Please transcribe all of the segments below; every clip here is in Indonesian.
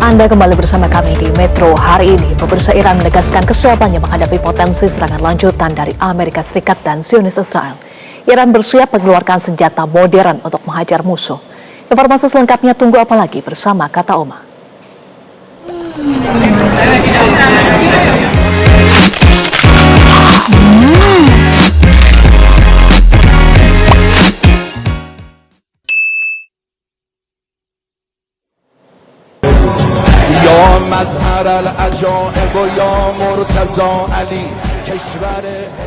Anda kembali bersama kami di Metro hari ini. Pemirsa, Iran menegaskan kesiapannya menghadapi potensi serangan lanjutan dari Amerika Serikat dan Zionis Israel. Iran bersiap mengeluarkan senjata modern untuk menghajar musuh. Informasi selengkapnya tunggu apa lagi bersama Kata Oma.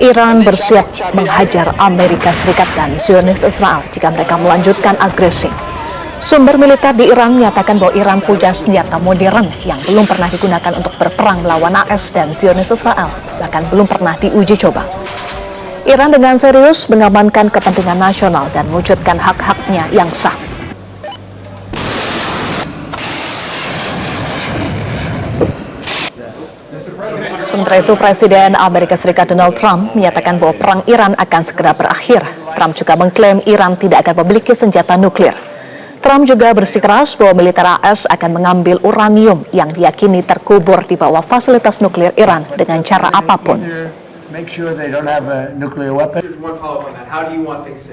Iran bersiap menghajar Amerika Serikat dan Zionis Israel jika mereka melanjutkan agresi. Sumber militer di Iran menyatakan bahwa Iran punya senjata modern yang belum pernah digunakan untuk berperang melawan AS dan Zionis Israel, bahkan belum pernah diuji coba. Iran dengan serius mengamankan kepentingan nasional dan mewujudkan hak-haknya yang sah. Sementara itu, Presiden Amerika Serikat Donald Trump menyatakan bahwa perang Iran akan segera berakhir. Trump juga mengklaim Iran tidak akan memiliki senjata nuklir. Trump juga bersikeras bahwa militer AS akan mengambil uranium yang diyakini terkubur di bawah fasilitas nuklir Iran dengan cara apapun.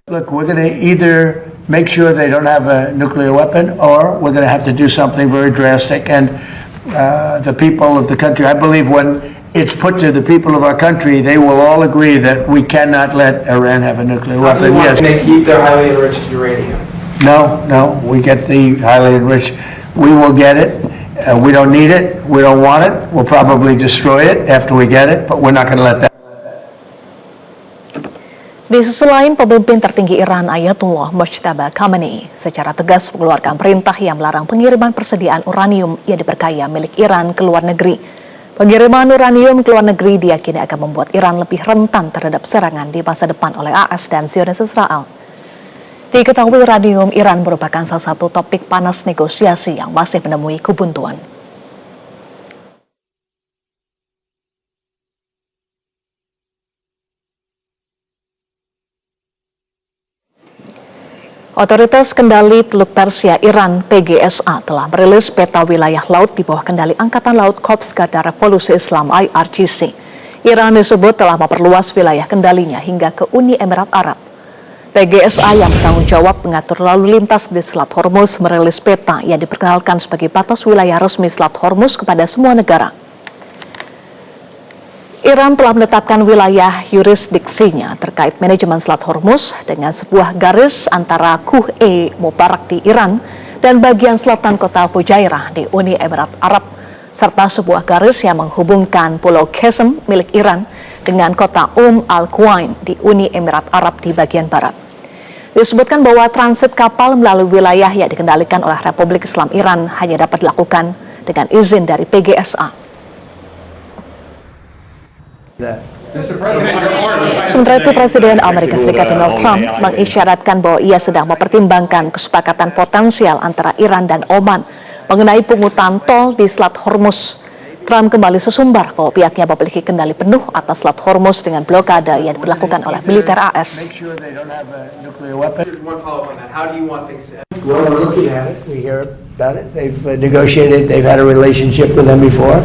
Look, we're going to either make sure they don't have a nuclear weapon, or we're going to have to do something very drastic. And the people of the country, I believe when it's put to the people of our country, they will all agree that we cannot let Iran have a nuclear weapon. Yes. They keep their highly enriched uranium. No, we get the highly enriched. We will get it. We don't need it. We don't want it. We'll probably destroy it after we get it, but we're not going to let that. Di sisi lain, pemimpin tertinggi Iran Ayatollah Mojtaba Khamenei secara tegas mengeluarkan perintah yang melarang pengiriman persediaan uranium yang diperkaya milik Iran ke luar negeri. Pengiriman uranium ke luar negeri diyakini akan membuat Iran lebih rentan terhadap serangan di masa depan oleh AS dan Zionis Israel. Diketahui uranium Iran merupakan salah satu topik panas negosiasi yang masih menemui kebuntuan. Otoritas Kendali Teluk Persia Iran (PGSA) telah merilis peta wilayah laut di bawah kendali Angkatan Laut Korps Garda Revolusi Islam IRGC. Iran disebut telah memperluas wilayah kendalinya hingga ke Uni Emirat Arab. PGSA yang bertanggung jawab mengatur lalu lintas di Selat Hormuz merilis peta yang diperkenalkan sebagai batas wilayah resmi Selat Hormuz kepada semua negara. Iran telah menetapkan wilayah yurisdiksinya terkait manajemen Selat Hormuz dengan sebuah garis antara Kuh-e Mubarak di Iran dan bagian selatan kota Fujairah di Uni Emirat Arab, serta sebuah garis yang menghubungkan Pulau Qesem milik Iran dengan kota Al-Quwain di Uni Emirat Arab di bagian barat. Disebutkan bahwa transit kapal melalui wilayah yang dikendalikan oleh Republik Islam Iran hanya dapat dilakukan dengan izin dari PGSA. Sementara itu, Presiden Amerika Serikat Donald Trump mengisyaratkan bahwa ia sedang mempertimbangkan kesepakatan potensial antara Iran dan Oman mengenai pungutan tol di Selat Hormuz. Trump kembali sesumbar bahwa pihaknya memiliki kendali penuh atas Selat Hormuz dengan blokade yang dilakukan oleh militer AS. Well, we're looking at it. We hear about it. They've negotiated. They've had a relationship with them before,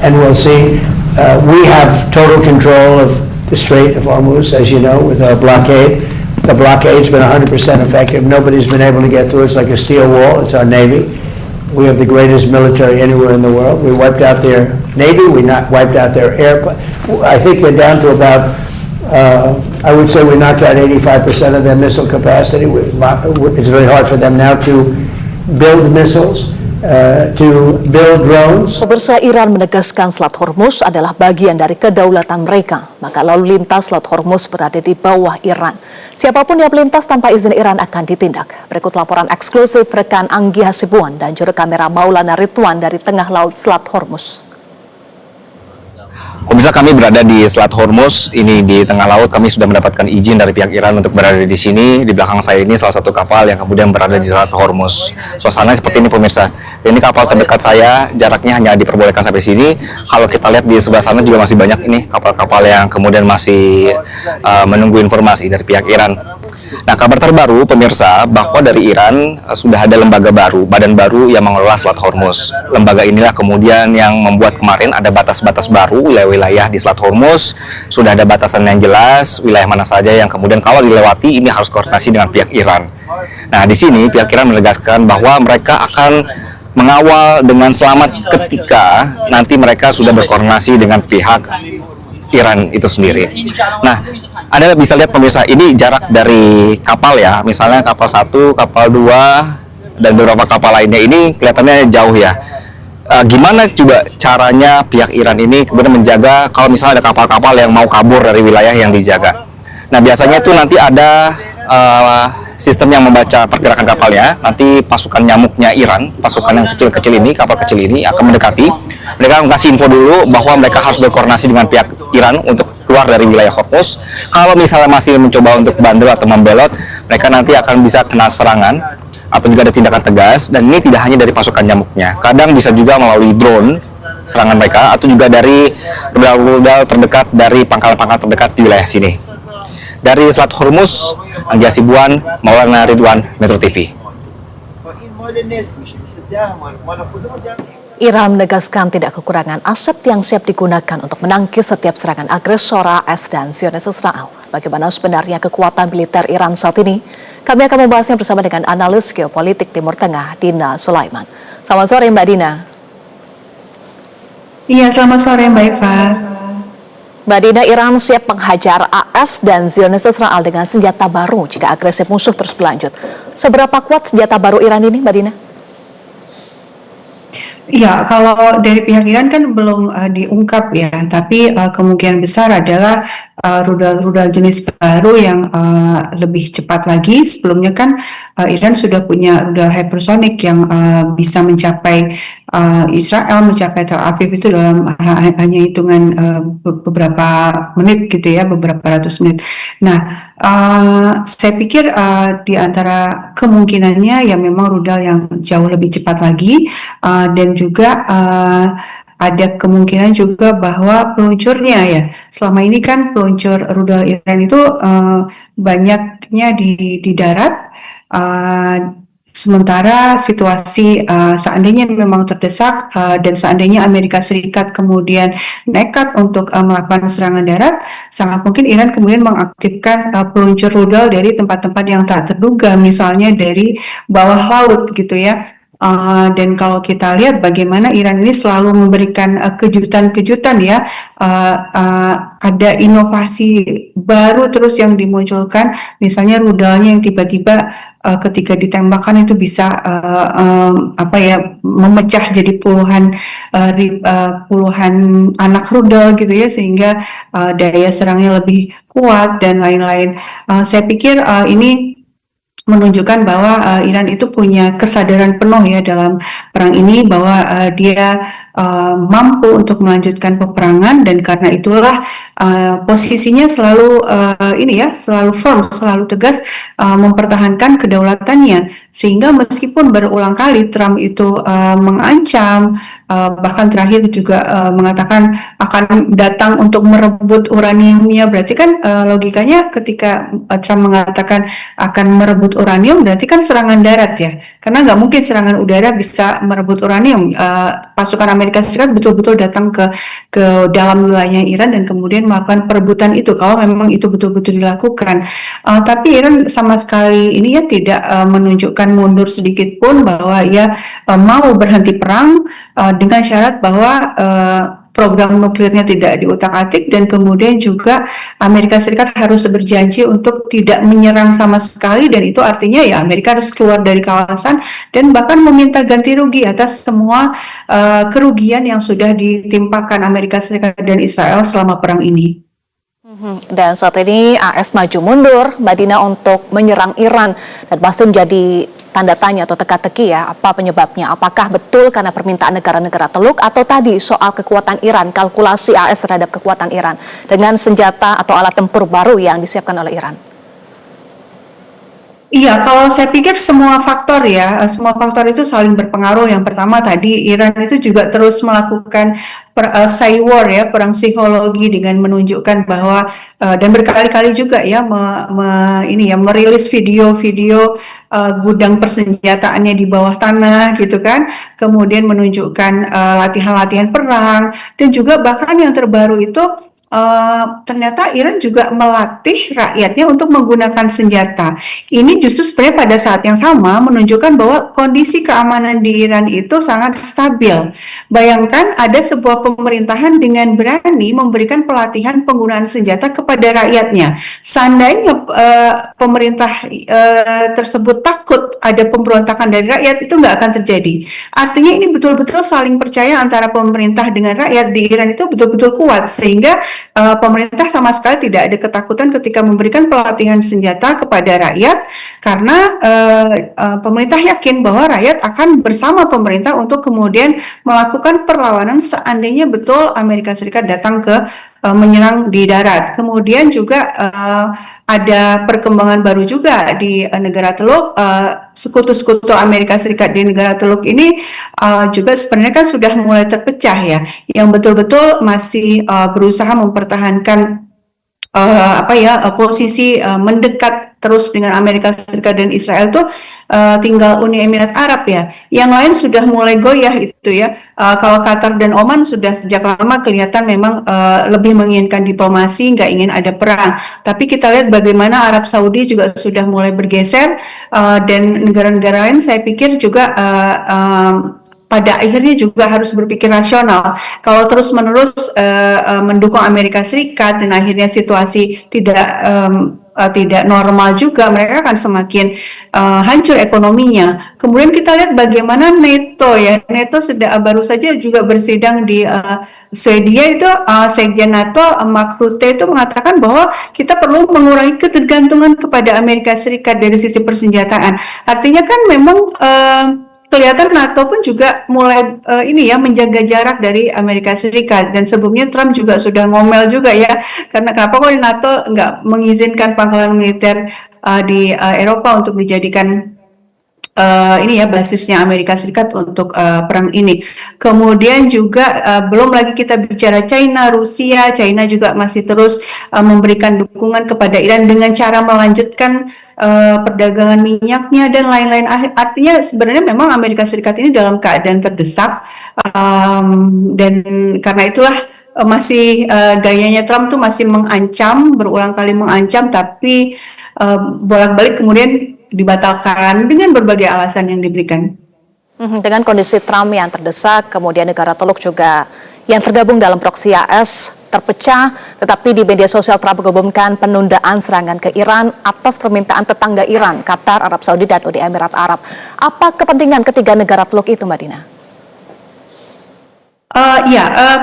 and we'll see. We have total control of the Strait of Hormuz, as you know, with our blockade. The blockade's been 100% effective. Nobody's been able to get through. It's like a steel wall. It's our Navy. We have the greatest military anywhere in the world. We wiped out their Navy. We wiped out their air. I think they're down to about, I would say we knocked out 85% of their missile capacity. It's very hard for them now to build missiles. To build drones. Pemirsa, Iran menegaskan Selat Hormuz adalah bagian dari kedaulatan mereka, maka lalu lintas Selat Hormuz berada di bawah Iran. Siapapun yang melintas tanpa izin Iran akan ditindak. Berikut laporan eksklusif rekan Anggi Hasibuan dan juru kamera Maulana Ridwan dari tengah laut Selat Hormuz. Pemirsa, kami berada di Selat Hormuz, ini di tengah laut. Kami sudah mendapatkan izin dari pihak Iran untuk berada di sini. Di belakang saya ini salah satu kapal yang kemudian berada di Selat Hormuz. Suasananya seperti ini, pemirsa. Ini kapal terdekat saya, jaraknya hanya diperbolehkan sampai sini. Kalau kita lihat di sebelah sana juga masih banyak ini kapal-kapal yang kemudian masih menunggu informasi dari pihak Iran. Nah, kabar terbaru pemirsa bahwa dari Iran sudah ada lembaga baru, badan baru yang mengelola Selat Hormuz. Lembaga inilah kemudian yang membuat kemarin ada batas-batas baru wilayah-wilayah di Selat Hormuz. Sudah ada batasan yang jelas, wilayah mana saja yang kemudian kalau dilewati ini harus koordinasi dengan pihak Iran. Nah, di sini pihak Iran menegaskan bahwa mereka akan mengawal dengan selamat ketika nanti mereka sudah berkoordinasi dengan pihak Iran itu sendiri. Nah, Anda bisa lihat pemirsa, ini jarak dari kapal ya, misalnya kapal 1, kapal 2, dan beberapa kapal lainnya ini kelihatannya jauh ya. Gimana juga caranya pihak Iran ini kemudian menjaga kalau misalnya ada kapal-kapal yang mau kabur dari wilayah yang dijaga. Nah, biasanya itu nanti ada sistem yang membaca pergerakan kapalnya. Nanti pasukan nyamuknya Iran, pasukan yang kecil-kecil ini, kapal kecil ini akan mendekati. Mereka mengasih info dulu bahwa mereka harus berkoordinasi dengan pihak Iran untuk keluar dari wilayah Hormuz. Kalau misalnya masih mencoba untuk bandel atau membelot, mereka nanti akan bisa kena serangan atau juga ada tindakan tegas. Dan ini tidak hanya dari pasukan nyamuknya, kadang bisa juga melalui drone serangan mereka atau juga dari rudal-rudal terdekat dari pangkalan-pangkalan terdekat di wilayah sini. Dari Selat Hormuz, Anggi Hasibuan, Maulana Ridwan, Metro TV. Iran menegaskan tidak kekurangan aset yang siap digunakan untuk menangkis setiap serangan agresor AS dan Zionis Israel. Bagaimana sebenarnya kekuatan militer Iran saat ini? Kami akan membahasnya bersama dengan analis geopolitik Timur Tengah, Dina Sulaiman. Selamat sore Mbak Dina. Iya, selamat sore Mbak Eva. Mbak Dina, Iran siap menghajar AS dan Zionis Israel dengan senjata baru jika agresi musuh terus berlanjut. Seberapa kuat senjata baru Iran ini, Mbak Dina? Iya, kalau dari pihak Iran kan belum diungkap ya, tapi kemungkinan besar adalah rudal-rudal jenis baru yang lebih cepat lagi. Sebelumnya kan Iran sudah punya rudal hypersonic yang bisa mencapai Israel, mencapai Tel Aviv itu dalam hanya hitungan beberapa menit gitu ya, beberapa ratus menit. Nah, saya pikir di antara kemungkinannya ya memang rudal yang jauh lebih cepat lagi, dan juga ada kemungkinan juga bahwa peluncurnya ya, selama ini kan peluncur rudal Iran itu banyaknya di darat, sementara situasi seandainya memang terdesak dan seandainya Amerika Serikat kemudian nekat untuk melakukan serangan darat, sangat mungkin Iran kemudian mengaktifkan peluncur rudal dari tempat-tempat yang tak terduga, misalnya dari bawah laut gitu ya. Dan kalau kita lihat bagaimana Iran ini selalu memberikan kejutan-kejutan ya, ada inovasi baru terus yang dimunculkan, misalnya rudalnya yang tiba-tiba ketika ditembakkan itu bisa memecah jadi puluhan anak rudal gitu ya, sehingga daya serangnya lebih kuat dan lain-lain. Saya pikir ini menunjukkan bahwa Iran itu punya kesadaran penuh ya dalam perang ini, bahwa dia mampu untuk melanjutkan peperangan, dan karena itulah posisinya selalu selalu firm, selalu tegas mempertahankan kedaulatannya, sehingga meskipun berulang kali Trump itu mengancam, bahkan terakhir juga mengatakan akan datang untuk merebut uraniumnya, berarti kan logikanya ketika Trump mengatakan akan merebut uranium, berarti kan serangan darat ya, karena nggak mungkin serangan udara bisa merebut uranium. Pasukan Amerika Serikat betul-betul datang ke dalam wilayahnya Iran dan kemudian melakukan perebutan itu, kalau memang itu betul-betul dilakukan. Tapi Iran sama sekali ini ya tidak menunjukkan mundur sedikit pun, bahwa ia mau berhenti perang dengan syarat bahwa program nuklirnya tidak diutak-atik, dan kemudian juga Amerika Serikat harus berjanji untuk tidak menyerang sama sekali, dan itu artinya ya Amerika harus keluar dari kawasan dan bahkan meminta ganti rugi atas semua kerugian yang sudah ditimpakan Amerika Serikat dan Israel selama perang ini. Dan saat ini AS maju mundur, Mbak Dina, untuk menyerang Iran, dan pasti menjadi tanda tanya atau teka-teki ya, apa penyebabnya? Apakah betul karena permintaan negara-negara Teluk, atau tadi soal kekuatan Iran, kalkulasi AS terhadap kekuatan Iran dengan senjata atau alat tempur baru yang disiapkan oleh Iran? Iya, kalau saya pikir semua faktor ya, semua faktor itu saling berpengaruh. Yang pertama tadi Iran itu juga terus melakukan cyber war ya, perang psikologi dengan menunjukkan bahwa dan berkali-kali juga ya ini ya merilis video-video gudang persenjataannya di bawah tanah gitu kan. Kemudian menunjukkan latihan-latihan perang dan juga bahkan yang terbaru itu ternyata Iran juga melatih rakyatnya untuk menggunakan senjata. Ini justru sebenarnya pada saat yang sama menunjukkan bahwa kondisi keamanan di Iran itu sangat stabil. Bayangkan ada sebuah pemerintahan dengan berani memberikan pelatihan penggunaan senjata kepada rakyatnya. Seandainya pemerintah tersebut takut ada pemberontakan dari rakyat, itu nggak akan terjadi. Artinya ini betul-betul saling percaya antara pemerintah dengan rakyat di Iran itu betul-betul kuat, sehingga pemerintah sama sekali tidak ada ketakutan ketika memberikan pelatihan senjata kepada rakyat, karena pemerintah yakin bahwa rakyat akan bersama pemerintah untuk kemudian melakukan perlawanan seandainya betul Amerika Serikat datang ke menyerang di darat. Kemudian juga ada perkembangan baru juga di negara Teluk. Sekutu-sekutu Amerika Serikat di negara Teluk ini juga sebenarnya kan sudah mulai terpecah ya, yang betul-betul masih berusaha mempertahankan posisi mendekat terus dengan Amerika Serikat dan Israel tuh tinggal Uni Emirat Arab ya. Yang lain sudah mulai goyah itu ya. Kalau Qatar dan Oman sudah sejak lama kelihatan memang lebih menginginkan diplomasi, nggak ingin ada perang. Tapi kita lihat bagaimana Arab Saudi juga sudah mulai bergeser dan negara-negara lain saya pikir juga pada akhirnya juga harus berpikir rasional. Kalau terus-menerus mendukung Amerika Serikat dan akhirnya situasi tidak normal juga, mereka akan semakin hancur ekonominya. Kemudian kita lihat bagaimana NATO ya, NATO baru saja juga bersidang di Swedia itu, Sekjen NATO Mark Rutte itu mengatakan bahwa kita perlu mengurangi ketergantungan kepada Amerika Serikat dari sisi persenjataan. Artinya kan memang kelihatan NATO pun juga mulai menjaga jarak dari Amerika Serikat, dan sebelumnya Trump juga sudah ngomel juga ya, karena kenapa kok NATO nggak mengizinkan pangkalan militer di Eropa untuk dijadikan basisnya Amerika Serikat untuk perang ini. Kemudian juga belum lagi kita bicara China, Rusia. China juga masih terus memberikan dukungan kepada Iran dengan cara melanjutkan perdagangan minyaknya dan lain-lain. Artinya sebenarnya memang Amerika Serikat ini dalam keadaan terdesak, dan karena itulah masih gayanya Trump tuh masih mengancam, berulang kali mengancam, tapi bolak-balik kemudian dibatalkan dengan berbagai alasan yang diberikan. Dengan kondisi Trump yang terdesak, kemudian negara Teluk juga yang tergabung dalam proksi AS terpecah, tetapi di media sosial Trump mengumumkan penundaan serangan ke Iran atas permintaan tetangga Iran, Qatar, Arab Saudi, dan Uni Emirat Arab. Apa kepentingan ketiga negara Teluk itu, Mbak Dina?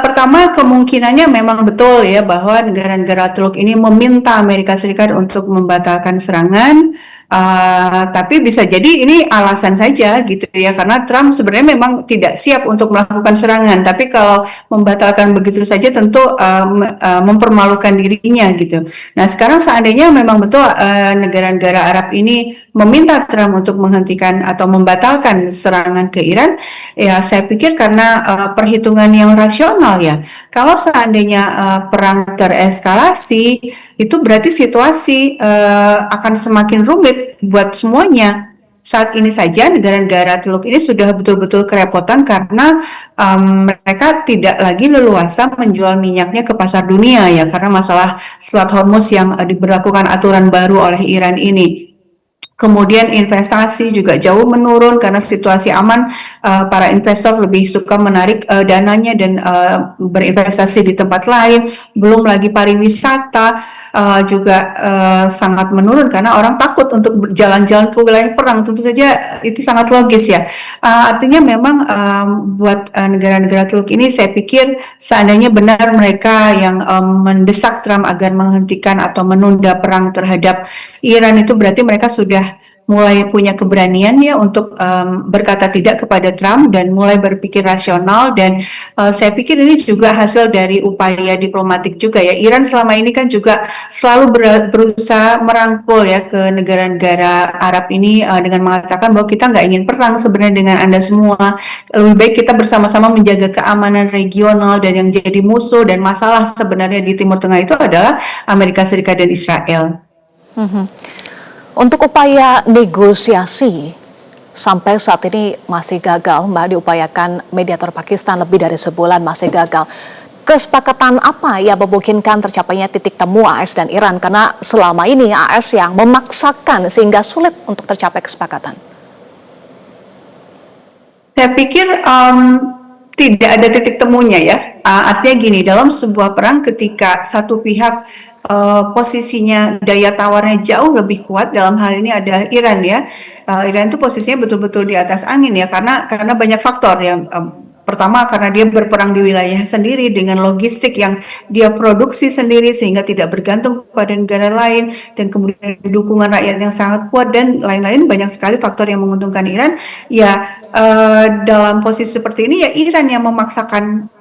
Pertama kemungkinannya memang betul ya bahwa negara-negara Teluk ini meminta Amerika Serikat untuk membatalkan serangan, tapi bisa jadi ini alasan saja gitu ya, karena Trump sebenarnya memang tidak siap untuk melakukan serangan, tapi kalau membatalkan begitu saja tentu mempermalukan dirinya gitu. Nah sekarang seandainya memang betul negara-negara Arab ini meminta Trump untuk menghentikan atau membatalkan serangan ke Iran, ya saya pikir karena perhitungan yang rasional ya. Kalau seandainya perang tereskalasi, itu berarti situasi akan semakin rumit buat semuanya. Saat ini saja negara-negara Teluk ini sudah betul-betul kerepotan karena mereka tidak lagi leluasa menjual minyaknya ke pasar dunia ya, karena masalah Selat Hormuz yang diberlakukan aturan baru oleh Iran ini. Kemudian investasi juga jauh menurun karena situasi aman, para investor lebih suka menarik dananya dan berinvestasi di tempat lain. Belum lagi pariwisata juga sangat menurun karena orang takut untuk berjalan-jalan ke wilayah perang. Tentu saja itu sangat logis ya. Artinya memang buat negara-negara Teluk ini saya pikir seandainya benar mereka yang mendesak Trump agar menghentikan atau menunda perang terhadap Iran, itu berarti mereka sudah mulai punya keberanian ya untuk berkata tidak kepada Trump dan mulai berpikir rasional, dan saya pikir ini juga hasil dari upaya diplomatik juga ya. Iran selama ini kan juga selalu berusaha merangkul ya ke negara-negara Arab ini dengan mengatakan bahwa kita nggak ingin perang sebenarnya dengan Anda semua. Lebih baik kita bersama-sama menjaga keamanan regional, dan yang jadi musuh dan masalah sebenarnya di Timur Tengah itu adalah Amerika Serikat dan Israel. Untuk upaya negosiasi sampai saat ini masih gagal, Mbak, diupayakan mediator Pakistan lebih dari sebulan masih gagal. Kesepakatan apa yang memungkinkan tercapainya titik temu AS dan Iran? Karena selama ini AS yang memaksakan sehingga sulit untuk tercapai kesepakatan. Saya pikir tidak ada titik temunya ya. Artinya gini, dalam sebuah perang ketika satu pihak posisinya daya tawarnya jauh lebih kuat, dalam hal ini adalah Iran ya. Iran itu posisinya betul-betul di atas angin ya, karena banyak faktor ya. Pertama, karena dia berperang di wilayah sendiri dengan logistik yang dia produksi sendiri sehingga tidak bergantung pada negara lain, dan kemudian dukungan rakyat yang sangat kuat dan lain-lain, banyak sekali faktor yang menguntungkan Iran. Ya, dalam posisi seperti ini ya Iran yang memaksakan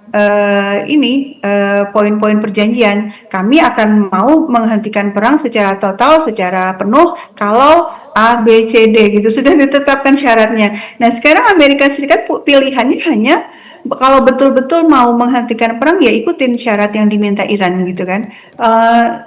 poin-poin perjanjian. Kami akan mau menghentikan perang secara total, secara penuh kalau A, B, C, D gitu sudah ditetapkan syaratnya. Nah, sekarang Amerika Serikat pilihannya hanya kalau betul-betul mau menghentikan perang ya ikutin syarat yang diminta Iran gitu kan.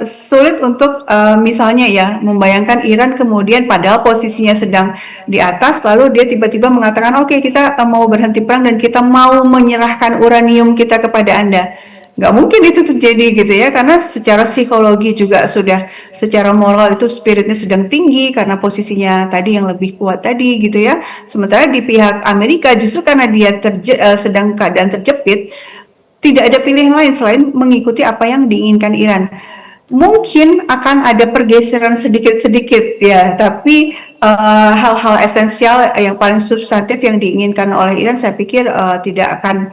Sulit untuk misalnya ya membayangkan Iran kemudian padahal posisinya sedang di atas, lalu dia tiba-tiba mengatakan oke, kita mau berhenti perang dan kita mau menyerahkan uranium kita kepada Anda. Nggak mungkin itu terjadi gitu ya, karena secara psikologi juga sudah, secara moral itu spiritnya sedang tinggi karena posisinya tadi yang lebih kuat tadi gitu ya. Sementara di pihak Amerika justru karena dia sedang keadaan terjepit, tidak ada pilihan lain selain mengikuti apa yang diinginkan Iran. Mungkin akan ada pergeseran sedikit-sedikit ya, tapi hal-hal esensial yang paling substantif yang diinginkan oleh Iran, saya pikir tidak akan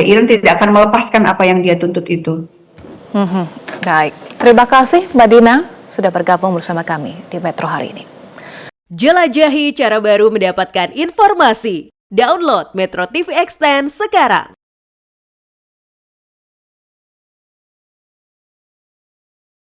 Iran tidak akan melepaskan apa yang dia tuntut itu. Baik, terima kasih Mbak Dina sudah bergabung bersama kami di Metro hari ini. Jelajahi cara baru mendapatkan informasi. Download Metro TV Extend sekarang.